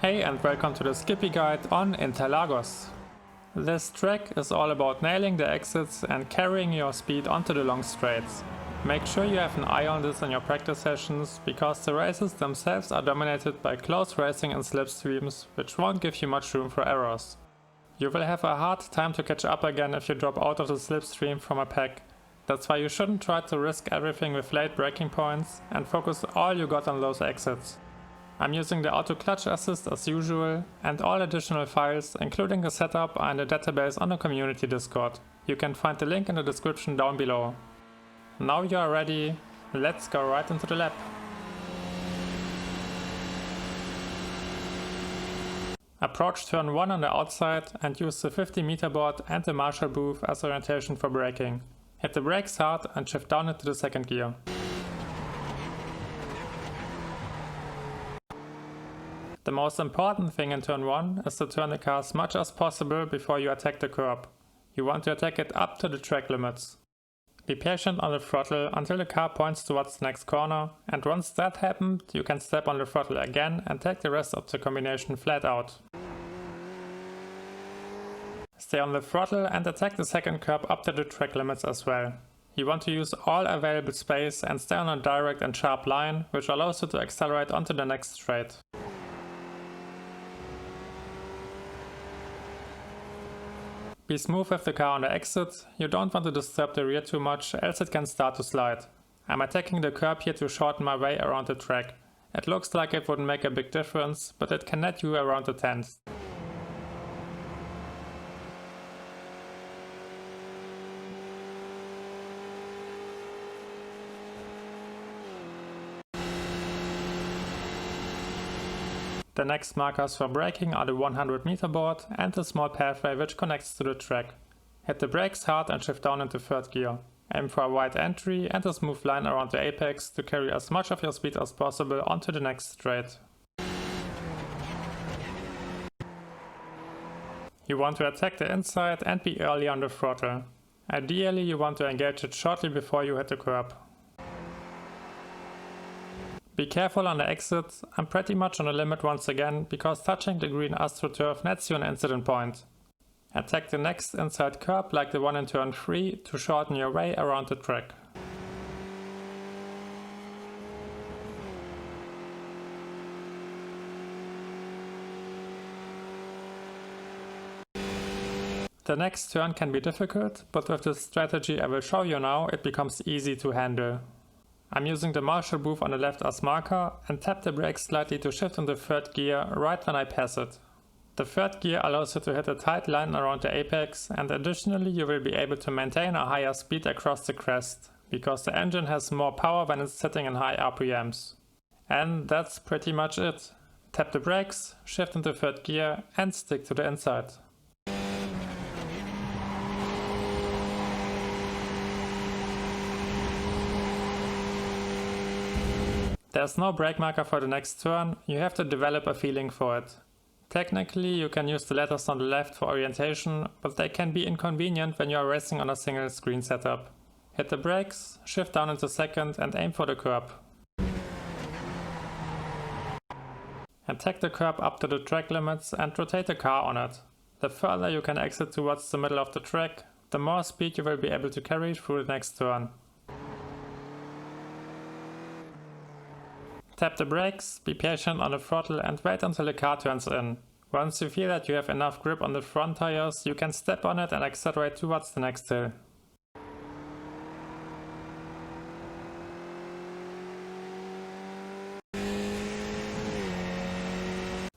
Hey and welcome to the Skippy guide on Interlagos. This track is all about nailing the exits and carrying your speed onto the long straights. Make sure you have an eye on this in your practice sessions, because the races themselves are dominated by close racing and slipstreams, which won't give you much room for errors. You will have a hard time to catch up again if you drop out of the slipstream from a pack. That's why you shouldn't try to risk everything with late braking points and focus all you got on those exits. I'm using the auto clutch assist as usual, and all additional files, including the setup, are in the database on the community Discord. You can find the link in the description down below. Now you are ready, let's go right into the lap. Approach turn 1 on the outside and use the 50-meter board and the marshal booth as orientation for braking. Hit the brakes hard and shift down into the second gear. The most important thing in turn 1 is to turn the car as much as possible before you attack the curb. You want to attack it up to the track limits. Be patient on the throttle until the car points towards the next corner, and once that happened, you can step on the throttle again and take the rest of the combination flat out. Stay on the throttle and attack the second curb up to the track limits as well. You want to use all available space and stay on a direct and sharp line, which allows you to accelerate onto the next straight. Be smooth with the car on the exit. You don't want to disturb the rear too much, else it can start to slide. I'm attacking the curb here to shorten my way around the track. It looks like it wouldn't make a big difference, but it can net you around the 10th. The next markers for braking are the 100-meter board and the small pathway which connects to the track. Hit the brakes hard and shift down into third gear. Aim for a wide entry and a smooth line around the apex to carry as much of your speed as possible onto the next straight. You want to attack the inside and be early on the throttle. Ideally you want to engage it shortly before you hit the curb. Be careful on the exit. I'm pretty much on the limit once again, because touching the green AstroTurf nets you an incident point. Attack the next inside curb like the one in turn 3 to shorten your way around the track. The next turn can be difficult, but with the strategy I will show you now, it becomes easy to handle. I'm using the marshal booth on the left as marker and tap the brakes slightly to shift into third gear right when I pass it. The third gear allows you to hit a tight line around the apex, and additionally you will be able to maintain a higher speed across the crest, because the engine has more power when it's sitting in high RPMs. And that's pretty much it. Tap the brakes, shift into third gear and stick to the inside. There's no brake marker for the next turn, you have to develop a feeling for it. Technically you can use the letters on the left for orientation, but they can be inconvenient when you are racing on a single screen setup. Hit the brakes, shift down into second and aim for the curb. Attack the curb up to the track limits and rotate the car on it. The further you can exit towards the middle of the track, the more speed you will be able to carry through the next turn. Tap the brakes, be patient on the throttle and wait until the car turns in. Once you feel that you have enough grip on the front tires, you can step on it and accelerate towards the next hill.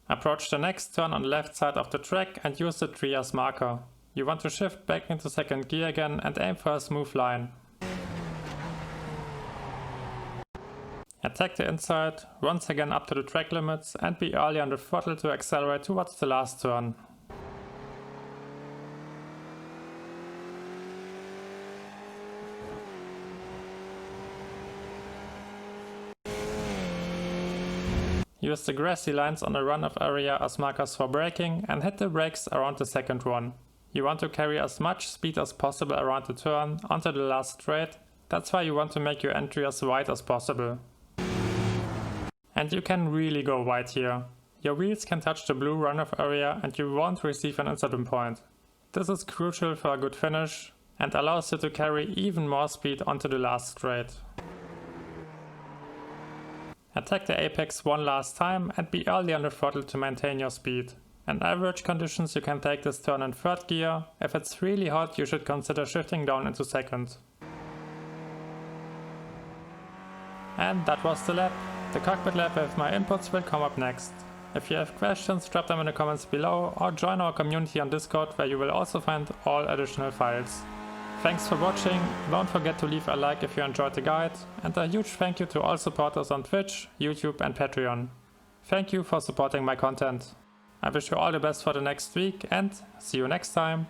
Approach the next turn on the left side of the track and use the tree as marker. You want to shift back into second gear again and aim for a smooth line. Attack the inside, once again up to the track limits and be early on the throttle to accelerate towards the last turn. Use the grassy lines on the runoff area as markers for braking and hit the brakes around the second one. You want to carry as much speed as possible around the turn onto the last straight, that's why you want to make your entry as wide as possible. And you can really go wide here. your wheels can touch the blue runoff area and you won't receive an incident point. This is crucial for a good finish and allows you to carry even more speed onto the last straight. Attack the apex one last time and be early on the throttle to maintain your speed. In average conditions you can take this turn in third gear. If it's really hot you should consider shifting down into second. And that was the lap. The cockpit lap with my inputs will come up next. If you have questions, drop them in the comments below or join our community on Discord where you will also find all additional files. Thanks for watching, don't forget to leave a like if you enjoyed the guide, and a huge thank you to all supporters on Twitch, YouTube and Patreon. Thank you for supporting my content. I wish you all the best for the next week and see you next time.